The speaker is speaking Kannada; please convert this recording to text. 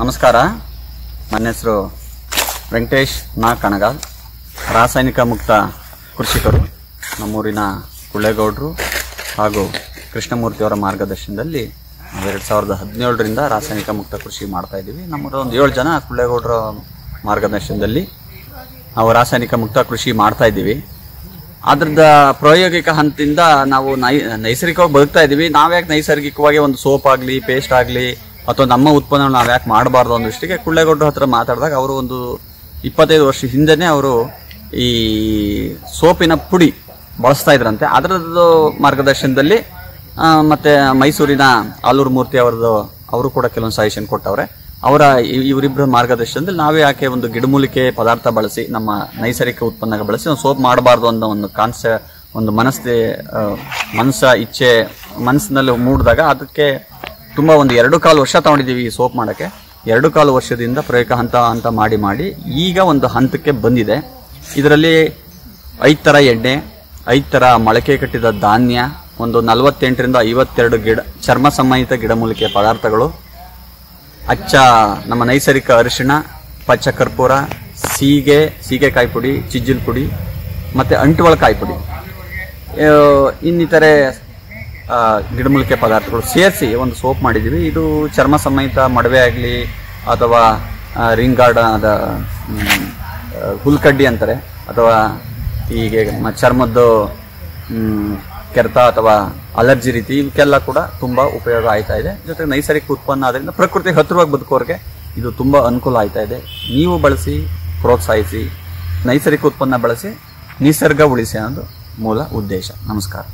ನಮಸ್ಕಾರ. ನನ್ನ ಹೆಸರು ವೆಂಕಟೇಶ್ ಕಣಗಾಲ್, ರಾಸಾಯನಿಕ ಮುಕ್ತ ಕೃಷಿಕರು. ನಮ್ಮೂರಿನ ಕುಳ್ಳೇಗೌಡರು ಹಾಗೂ ಕೃಷ್ಣಮೂರ್ತಿಯವರ ಮಾರ್ಗದರ್ಶನದಲ್ಲಿ 2017ರಿಂದ ರಾಸಾಯನಿಕ ಮುಕ್ತ ಕೃಷಿ ಮಾಡ್ತಾ ಇದ್ದೀವಿ. ನಮ್ಮದು ಒಂದು 7 ಜನ ಕುಳ್ಳೇಗೌಡರ ಮಾರ್ಗದರ್ಶನದಲ್ಲಿ ನಾವು ರಾಸಾಯನಿಕ ಮುಕ್ತ ಕೃಷಿ ಮಾಡ್ತಾ ಇದ್ದೀವಿ. ಅದ್ರದ ಪ್ರಾಯೋಗಿಕ ಹಂತದಿಂದ ನಾವು ನೈಸರ್ಗಿಕವಾಗಿ ಬದುಕ್ತಾ ಇದ್ದೀವಿ. ನಾವ್ಯಾಕೆ ನೈಸರ್ಗಿಕವಾಗಿ ಒಂದು ಸೋಪ್ ಆಗಲಿ, ಪೇಸ್ಟ್ ಆಗಲಿ ಅಥವಾ ನಮ್ಮ ಉತ್ಪನ್ನ ನಾವ್ಯಾಕೆ ಮಾಡಬಾರ್ದು ಅನ್ನೋಷ್ಟಿಗೆ ಕುಳ್ಳೇಗೌಡರ ಹತ್ರ ಮಾತಾಡಿದಾಗ ಅವರು ಒಂದು 25 ವರ್ಷ ಹಿಂದೆನೇ ಅವರು ಈ ಸೋಪಿನ ಪುಡಿ ಬಳಸ್ತಾ ಇದ್ರಂತೆ. ಅದರದ್ದು ಮಾರ್ಗದರ್ಶನದಲ್ಲಿ ಮತ್ತೆ ಮೈಸೂರಿನ ಆಲೂರು ಮೂರ್ತಿ ಅವರು ಕೂಡ ಕೆಲವೊಂದು ಸಜೆಷನ್ ಕೊಟ್ಟವ್ರೆ. ಇವರಿಬ್ಬರ ಮಾರ್ಗದರ್ಶನದಲ್ಲಿ ನಾವೇ ಯಾಕೆ ಒಂದು ಗಿಡಮೂಲಿಕೆ ಪದಾರ್ಥ ಬಳಸಿ, ನಮ್ಮ ನೈಸರ್ಗಿಕ ಉತ್ಪನ್ನ ಬಳಸಿ ಒಂದು ಸೋಪ್ ಮಾಡಬಾರ್ದು ಅನ್ನೋ ಒಂದು ಇಚ್ಛೆ ಮನಸ್ಸಿನಲ್ಲಿ ಮೂಡಿದಾಗ ಅದಕ್ಕೆ ತುಂಬಾ ಒಂದು 2.25 ವರ್ಷ ತಗೊಂಡಿದ್ದೀವಿ ಈ ಸೋಪ್ ಮಾಡಕ್ಕೆ. 2.25 ವರ್ಷದಿಂದ ಪ್ರಯೋಗ ಹಂತ ಮಾಡಿ ಈಗ ಒಂದು ಹಂತಕ್ಕೆ ಬಂದಿದೆ. ಇದರಲ್ಲಿ 5 ತರ ಎಣ್ಣೆ, 5 ತರ ಮೊಳಕೆ ಕಟ್ಟಿದ ಧಾನ್ಯ, ಒಂದು 48ರಿಂದ 52 ಚರ್ಮ ಸಂಬಂಧಿತ ಗಿಡಮೂಲಿಕೆ ಪದಾರ್ಥಗಳು, ನಮ್ಮ ನೈಸರ್ಗಿಕ ಅರಿಶಿಣ, ಪಚ್ಚ ಕರ್ಪೂರ, ಸೀಗೆಕಾಯಿ ಪುಡಿ, ಚಿಜ್ಜಿಲ್ ಪುಡಿ ಮತ್ತೆ ಅಂಟುವಳಕಾಯಿ ಪುಡಿ, ಇನ್ನಿತರೆ ಗಿಡಮೂಲಿಕೆ ಪದಾರ್ಥಗಳು ಸೇರಿಸಿ ಒಂದು ಸೋಪ್ ಮಾಡಿದ್ದೀವಿ. ಇದು ಚರ್ಮ ಸಂಬಂಧಿತ ಮೊಡವೆ ಆಗಲಿ ಅಥವಾ ರಿಂಗಾರ್ಡ್ ಹುಲ್ಕಡ್ಡಿ ಅಂತಾರೆ, ಅಥವಾ ಹೀಗೆ ಚರ್ಮದ್ದು ಕೆರೆತ ಅಥವಾ ಅಲರ್ಜಿ ರೀತಿ ಇವಕ್ಕೆಲ್ಲ ಕೂಡ ತುಂಬಾ ಉಪಯೋಗ ಆಯ್ತಾ ಇದೆ. ಜೊತೆಗೆ ನೈಸರ್ಗಿಕ ಉತ್ಪನ್ನ ಆದ್ರಿಂದ ಪ್ರಕೃತಿ ಹತ್ತಿರವಾಗಿ ಬದುಕೋರಿಗೆ ಇದು ತುಂಬಾ ಅನುಕೂಲ ಆಯ್ತಾ ಇದೆ. ನೀವು ಬಳಸಿ, ಪ್ರೋತ್ಸಾಹಿಸಿ, ನೈಸರ್ಗಿಕ ಉತ್ಪನ್ನ ಬಳಸಿ, ನಿಸರ್ಗ ಉಳಿಸಿ ಅನ್ನೋದು ಮೂಲ ಉದ್ದೇಶ. ನಮಸ್ಕಾರ.